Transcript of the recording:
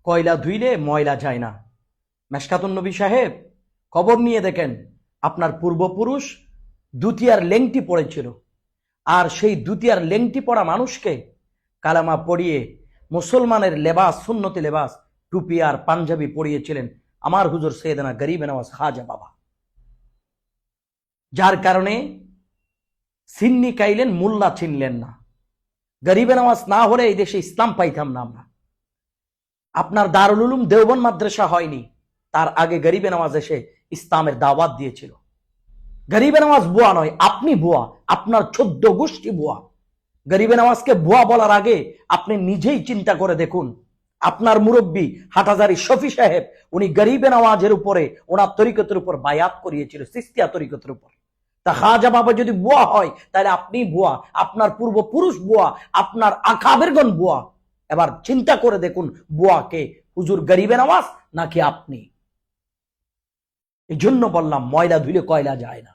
কয়লা ধুইলে ময়লা যায় না। মেশকাতুন নবী সাহেব, খবর নিয়ে দেখেন, আপনার পূর্বপুরুষ দুতিয়ার লেংটি পড়েছিল, আর সেই দুতিয়ার লেংটি পড়া মানুষকে কালামা পড়িয়ে মুসলমানের লেবাস, সুন্নতি লেবাস, টুপি আর পাঞ্জাবি পড়িয়েছিলেন আমার হুজুর সৈয়দনা গরিবে নওয়াজ খাজা বাবা। যার কারণে সিন্নি কাইলেন, মোল্লা চিনলেন না। গরিবে নওয়াজ না হলে এই দেশে ইসলাম পাইতাম না আমরা। আপনার দারুল উলুম দেওবন্দ মাদ্রাসা হয়নি, তার আগে গরিবে নওয়াজ এসে ইসলামের দাওয়াত দিয়েছিল। গরিবে নওয়াজ বুয়া নয়, আপনি বুয়া, আপনার 14 গোষ্ঠী বুয়া। গরিবে নওয়াজকে বুয়া বলার আগে আপনি নিজেই চিন্তা করে দেখুন। আপনার মুরব্বী হাটহাজারী শফি সাহেব, উনি গরিবে নওয়াজের উপরে, ওনার তরিকতের উপর বায়াত করিয়েছিল, সিস্তিয়া তরিকতের উপর। তা খাজা বাবা যদি বুয়া হয়, তাহলে আপনি বুয়া, আপনার পূর্বপুরুষ বুয়া, আপনার আকাবেরগণ বুয়া। এবার চিন্তা করে দেখুন, বুয়া কে, হুজুর গরিবে নওয়াজ নাকি আপনি? এই জন্য বললাম, ময়লা ধুলে কয়লা যায় না।